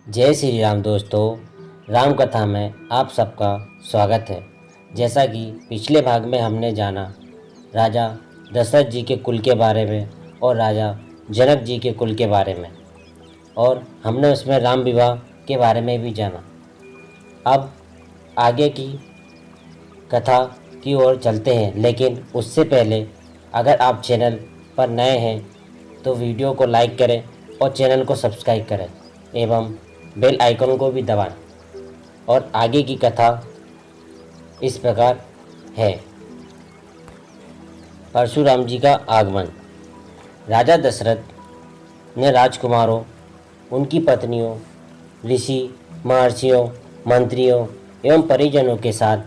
जय श्री राम दोस्तों। राम कथा में आप सबका स्वागत है। जैसा कि पिछले भाग में हमने जाना राजा दशरथ जी के कुल के बारे में और राजा जनक जी के कुल के बारे में, और हमने उसमें राम विवाह के बारे में भी जाना। अब आगे की कथा की ओर चलते हैं, लेकिन उससे पहले अगर आप चैनल पर नए हैं तो वीडियो को लाइक करें और चैनल को सब्सक्राइब करें एवं बेल आइकन को भी दबाएं। और आगे की कथा इस प्रकार है। परशुराम जी का आगमन। राजा दशरथ ने राजकुमारों, उनकी पत्नियों, ऋषि, महर्षियों, मंत्रियों एवं परिजनों के साथ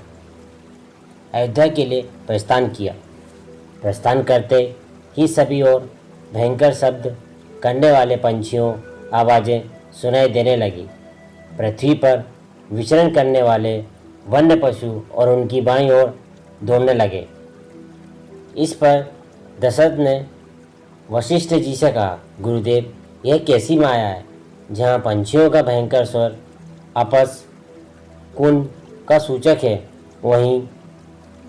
अयोध्या के लिए प्रस्थान किया। प्रस्थान करते ही सभी ओर भयंकर शब्द करने वाले पंछियों आवाज़ें सुनाई देने लगी। पृथ्वी पर विचरण करने वाले वन्य पशु और उनकी बाईं ओर दौड़ने लगे। इस पर दशरथ ने वशिष्ठ जी से कहा, गुरुदेव, यह कैसी माया है जहाँ पंछियों का भयंकर स्वर आपस कुन का सूचक है, वहीं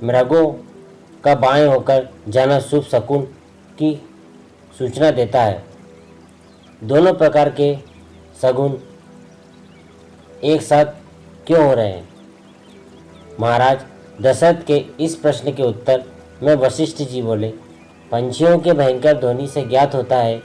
मृगों का बाएं होकर जाना शुभ शकुन की सूचना देता है। दोनों प्रकार के शगुन एक साथ क्यों हो रहे हैं? महाराज दशरथ के इस प्रश्न के उत्तर में वशिष्ठ जी बोले, पंछियों के भयंकर ध्वनि से ज्ञात होता है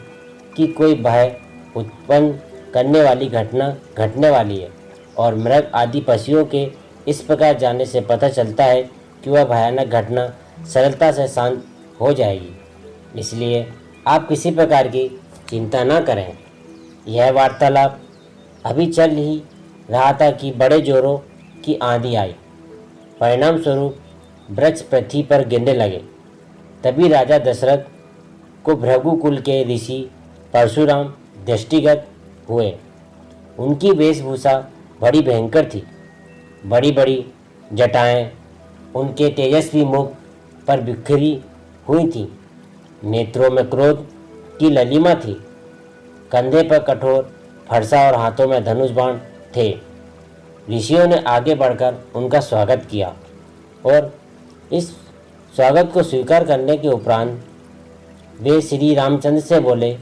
कि कोई भय उत्पन्न करने वाली घटना घटने वाली है, और मृग आदि पशुओं के इस प्रकार जाने से पता चलता है कि वह भयानक घटना सरलता से शांत हो जाएगी। इसलिए आप किसी प्रकार की चिंता न करें। यह वार्तालाप अभी चल ही रहा था कि बड़े जोरों की आंधी आई। परिणाम स्वरूप वृक्ष पृथ्वी पर गिरने लगे। तभी राजा दशरथ को भृगुकुल के ऋषि परशुराम दृष्टिगत हुए। उनकी वेशभूषा बड़ी भयंकर थी। बड़ी बड़ी जटाएं उनके तेजस्वी मुख पर बिखरी हुई थी। नेत्रों में क्रोध की ललिमा थी। कंधे पर कठोर फरसा और हाथों में धनुष बाण थे। ऋषियों ने आगे बढ़कर उनका स्वागत किया और इस स्वागत को स्वीकार करने के उपरांत वे श्री रामचंद्र से बोले,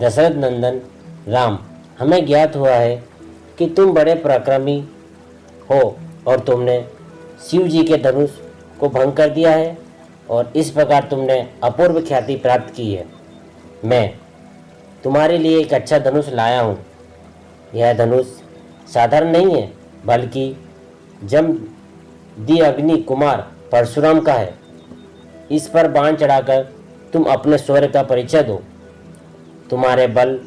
दशरथ नंदन राम, हमें ज्ञात हुआ है कि तुम बड़े पराक्रमी हो और तुमने शिव जी के धनुष को भंग कर दिया है और इस प्रकार तुमने अपूर्व ख्याति प्राप्त की है। मैं तुम्हारे लिए एक अच्छा धनुष लाया हूँ। यह धनुष साधारण नहीं है, बल्कि जम दी अग्नि कुमार परशुराम का है। इस पर बाण चढ़ाकर तुम अपने शौर्य का परिचय दो। तुम्हारे बल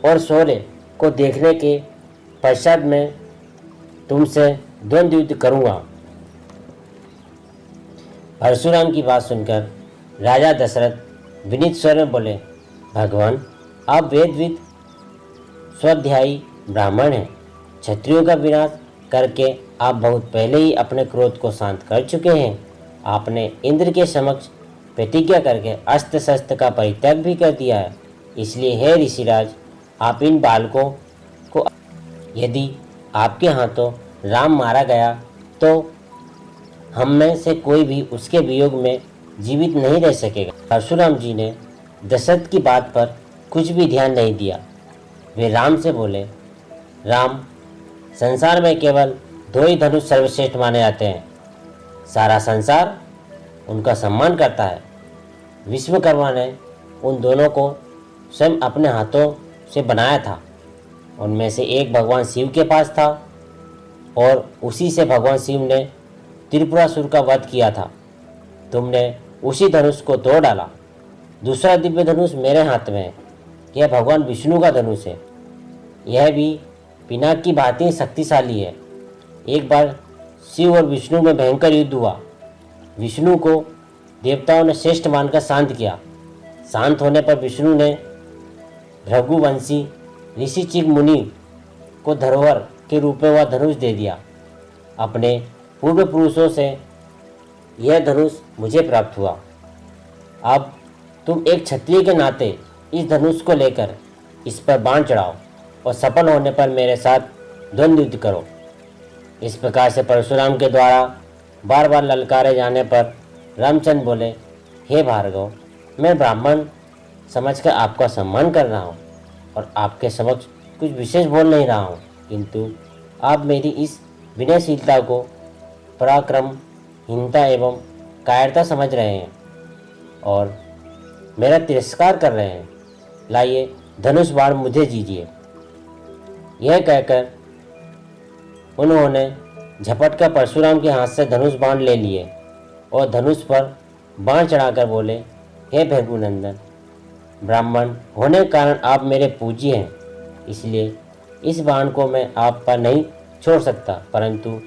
और शौर्य को देखने के पश्चात मैं तुमसे द्वंद्व युद्ध करूँगा। परशुराम की बात सुनकर राजा दशरथ विनीत स्वर में बोले, भगवान, आप वेदविद स्वाध्यायी ब्राह्मण हैं। क्षत्रियों का विनाश करके आप बहुत पहले ही अपने क्रोध को शांत कर चुके हैं। आपने इंद्र के समक्ष प्रतिज्ञा करके अस्त्र शस्त्र का परित्याग भी कर दिया है। इसलिए हे ऋषिराज, आप इन बालकों को, यदि आपके हाथों राम मारा गया तो हम में से कोई भी उसके वियोग में जीवित नहीं रह सकेगा। परशुराम जी ने दशरथ की बात पर कुछ भी ध्यान नहीं दिया। वे राम से बोले, राम, संसार में केवल दो ही धनुष सर्वश्रेष्ठ माने जाते हैं। सारा संसार उनका सम्मान करता है। विश्वकर्मा ने उन दोनों को स्वयं अपने हाथों से बनाया था। उनमें से एक भगवान शिव के पास था और उसी से भगवान शिव ने त्रिपुरासुर का वध किया था। तुमने उसी धनुष को तोड़ डाला। दूसरा दिव्य धनुष मेरे हाथ में है। यह भगवान विष्णु का धनुष है। यह भी पिनाक की भांति शक्तिशाली है। एक बार शिव और विष्णु में भयंकर युद्ध हुआ। विष्णु को देवताओं ने श्रेष्ठ मानकर शांत किया। शांत होने पर विष्णु ने भृगुवंशी ऋषि चिक मुनि को धरोहर के रूप में वह धनुष दे दिया। अपने पूर्व पुरुषों से यह धनुष मुझे प्राप्त हुआ। अब तुम एक क्षत्रिय के नाते इस धनुष को लेकर इस पर बाण चढ़ाओ और सफल होने पर मेरे साथ द्वंद्व युद्ध करो। इस प्रकार से परशुराम के द्वारा बार बार ललकारे जाने पर रामचंद्र बोले, हे भार्गव, मैं ब्राह्मण समझकर आपका सम्मान कर रहा हूँ और आपके समक्ष कुछ विशेष बोल नहीं रहा हूँ, किंतु आप मेरी इस विनयशीलता को पराक्रमहीनता एवं कायरता समझ रहे हैं और मेरा तिरस्कार कर रहे हैं। लाइए धनुष बाण मुझे दीजिए। यह कहकर उन्होंने झपटकर परशुराम के हाथ से धनुष बाण ले लिए और धनुष पर बाण चढ़ाकर बोले, हे भृगुनंदन, ब्राह्मण होने के कारण आप मेरे पूज्य हैं, इसलिए इस बाण को मैं आप पर नहीं छोड़ सकता, परंतु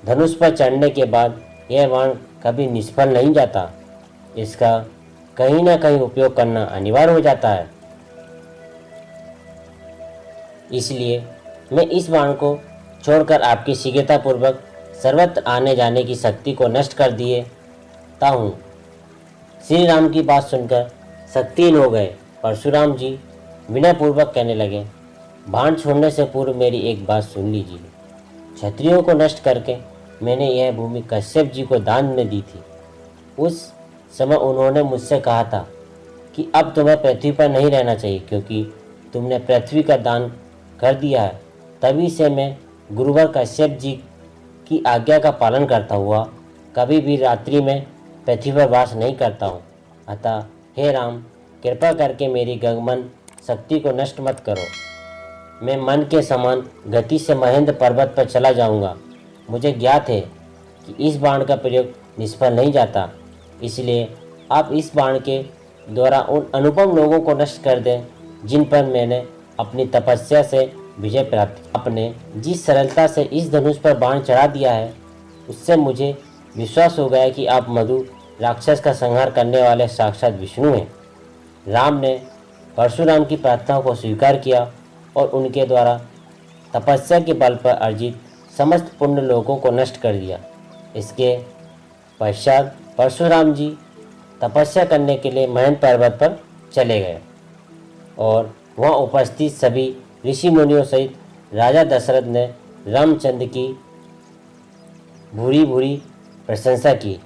धनुष पर चढ़ने के बाद यह बाण कभी निष्फल नहीं जाता। इसका कहीं ना कहीं उपयोग करना अनिवार्य हो जाता है। इसलिए मैं इस बाण को छोड़कर आपकी शीघ्रतापूर्वक सर्वत्र आने जाने की शक्ति को नष्ट कर देता हूँ। श्री राम की बात सुनकर शक्तिहीन हो गए परशुराम जी विनयपूर्वक कहने लगे, बाण छोड़ने से पूर्व मेरी एक बात सुन लीजिए। क्षत्रियों को नष्ट करके मैंने यह भूमि कश्यप जी को दान में दी थी। उस समय उन्होंने मुझसे कहा था कि अब तुम्हें पृथ्वी पर नहीं रहना चाहिए, क्योंकि तुमने पृथ्वी का दान कर दिया है। तभी से मैं गुरुवर कश्यप जी की आज्ञा का पालन करता हुआ कभी भी रात्रि में पृथ्वी पर वास नहीं करता हूँ। अतः हे राम, कृपा करके मेरी गगमन शक्ति को नष्ट मत करो। मैं मन के समान गति से महेंद्र पर्वत पर चला जाऊंगा। मुझे ज्ञात है कि इस बाण का प्रयोग निष्फल नहीं जाता, इसलिए आप इस बाण के द्वारा उन अनुपम लोगों को नष्ट कर दें जिन पर मैंने अपनी तपस्या से विजय प्राप्त। आपने जिस सरलता से इस धनुष पर बाण चढ़ा दिया है, उससे मुझे विश्वास हो गया कि आप मधु राक्षस का संहार करने वाले साक्षात विष्णु हैं। राम ने परशुराम की प्रार्थना को स्वीकार किया और उनके द्वारा तपस्या के बल पर अर्जित समस्त पुण्य लोगों को नष्ट कर दिया। इसके पश्चात परशुराम जी तपस्या करने के लिए महेंद्र पर्वत पर चले गए और वहाँ उपस्थित सभी ऋषि मुनियों सहित राजा दशरथ ने रामचंद्र की भूरी भूरी प्रशंसा की।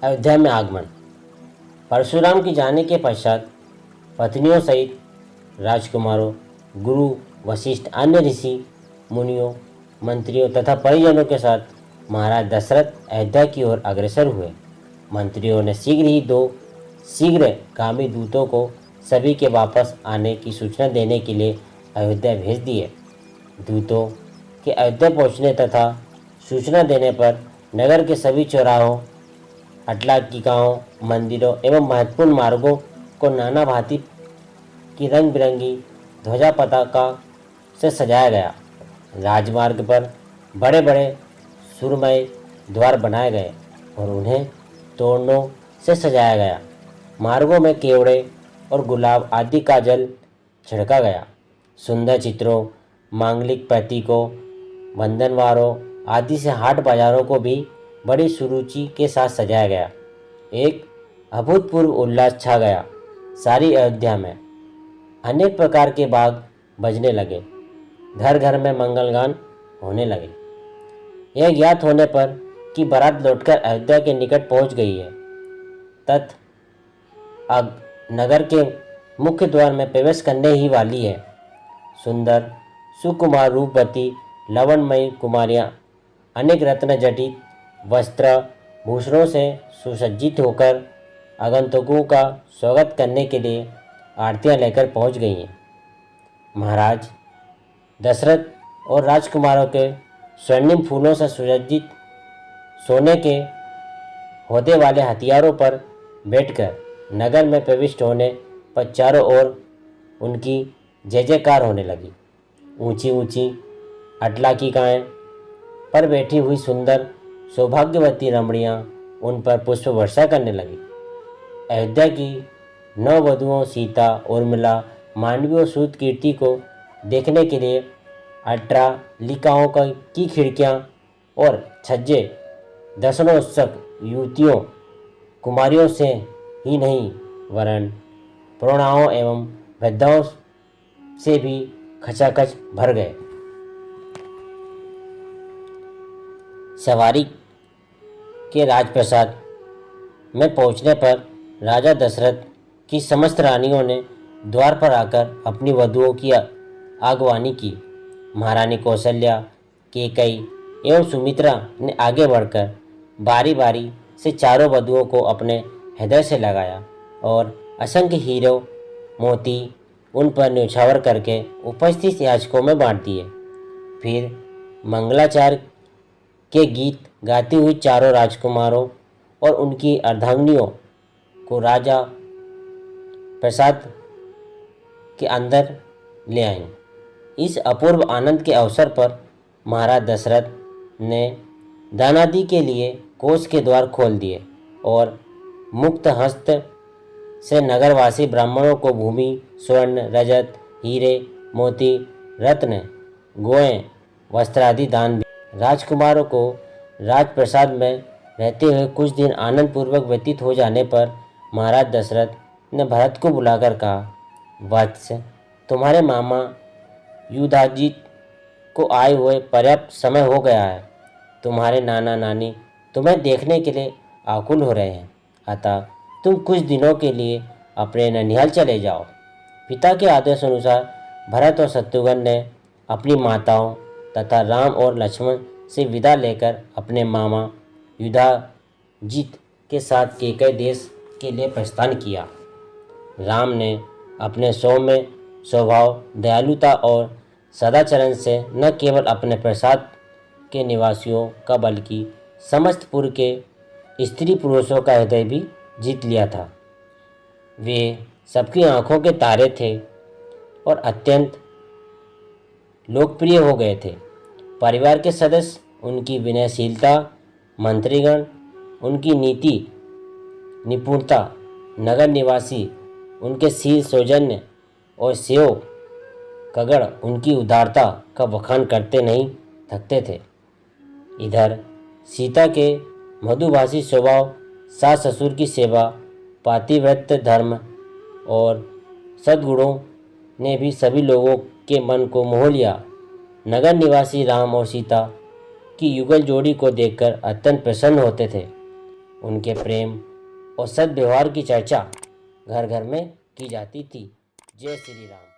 अयोध्या में आगमन। परशुराम के जाने के पश्चात पत्नियों सहित राजकुमारों, गुरु वशिष्ठ, अन्य ऋषि मुनियों, मंत्रियों तथा परिजनों के साथ महाराज दशरथ अयोध्या की ओर अग्रसर हुए। मंत्रियों ने शीघ्र ही 2 शीघ्रगामी दूतों को सभी के वापस आने की सूचना देने के लिए अयोध्या भेज दिए। दूतों के अयोध्या पहुंचने तथा सूचना देने पर नगर के सभी चौराहों, अट्लाटिकाओं, मंदिरों एवं महत्वपूर्ण मार्गों को नाना भांति की रंग बिरंगी ध्वजा पताका से सजाया गया। राजमार्ग पर बड़े बड़े सुरमय द्वार बनाए गए और उन्हें तोरणों से सजाया गया। मार्गों में केवड़े और गुलाब आदि का जल छिड़का गया। सुंदर चित्रों, मांगलिक प्रतीकों, बंधनवारों आदि से हाट बाजारों को भी बड़ी सुरुचि के साथ सजाया गया। एक अभूतपूर्व उल्लास छा गया सारी अयोध्या में। अनेक प्रकार के बाग बजने लगे, घर घर में मंगलगान होने लगे। यह ज्ञात होने पर कि बारात लौटकर अयोध्या के निकट पहुंच गई है, तत् अब नगर के मुख्य द्वार में प्रवेश करने ही वाली है। सुंदर सुकुमार रूपवती लवणमयी कुमारियाँ अनेक रत्न जटित वस्त्र भूषणों से सुसज्जित होकर आगंतुकों का स्वागत करने के लिए आरतियाँ लेकर पहुंच गई हैं। महाराज दशरथ और राजकुमारों के स्वर्णिम फूलों से सुसज्जित सोने के होदे वाले हथियारों पर बैठकर नगर में प्रविष्ट होने पर चारों ओर उनकी जय जयकार होने लगी। ऊंची ऊंची अट्लाटिकाएं पर बैठी हुई सुंदर सौभाग्यवती रमणियाँ उन पर पुष्प वर्षा करने लगी। अयोध्या की नववधुओं सीता, उर्मिला, मांडवी और सूतकीर्ति को देखने के लिए अट्टालिकाओं की खिड़कियाँ और छज्जे दर्शनों उत्सुक युवतियों कुमारियों से ही नहीं वरन प्रौढ़ाओं एवं वृद्धाओं से भी खचाखच भर गए। सवारी के राजप्रसाद में पहुंचने पर राजा दशरथ की समस्त रानियों ने द्वार पर आकर अपनी वधुओं की आगवानी की। महारानी कौशल्या, कैकेयी एवं सुमित्रा ने आगे बढ़कर बारी बारी से चारों वधुओं को अपने हृदय से लगाया और असंख्य हीरो मोती उन पर न्यौछावर करके उपस्थित याचकों में बांट दिए। फिर मंगलाचार के गीत गाती हुई चारों राजकुमारों और उनकी अर्धांगिनियों को राजा प्रसाद के अंदर ले आईं। इस अपूर्व आनंद के अवसर पर महाराज दशरथ ने दानादि के लिए कोष के द्वार खोल दिए और मुक्त हस्त से नगरवासी ब्राह्मणों को भूमि, स्वर्ण, रजत, हीरे, मोती, रत्न, गोएं, वस्त्र आदि दान भी। राजकुमारों को राजप्रसाद में रहते हुए कुछ दिन आनंदपूर्वक व्यतीत हो जाने पर महाराज दशरथ ने भरत को बुलाकर कहा, वत्स, तुम्हारे मामा युधाजित को आए हुए पर्याप्त समय हो गया है। तुम्हारे नाना नानी तुम्हें देखने के लिए आकुल हो रहे हैं, अतः तुम कुछ दिनों के लिए अपने ननिहाल चले जाओ। पिता के आदेश अनुसार भरत और शत्रुघ्न ने अपनी माताओं तथा राम और लक्ष्मण से विदा लेकर अपने मामा युधाजित के साथ कैकेयी देश के लिए प्रस्थान किया। राम ने अपने सौम्य स्वभाव, दयालुता और सदाचरण से न केवल अपने प्रसाद के निवासियों का बल्कि समस्त पुर के स्त्री पुरुषों का हृदय भी जीत लिया था। वे सबकी आंखों के तारे थे और अत्यंत लोकप्रिय हो गए थे। परिवार के सदस्य उनकी विनयशीलता, मंत्रीगण उनकी नीति निपुणता, नगर निवासी उनके शील सौजन्य और सेवक कगड़ उनकी उदारता का बखान करते नहीं थकते थे। इधर सीता के मधुभाषी स्वभाव, सास ससुर की सेवा, पातिव्रत्य धर्म और सद्गुणों ने भी सभी लोगों के मन को मोह लिया। नगर निवासी राम और सीता की युगल जोड़ी को देखकर अत्यंत प्रसन्न होते थे। उनके प्रेम और सद्व्यवहार की चर्चा घर घर में की जाती थी। जय श्री राम।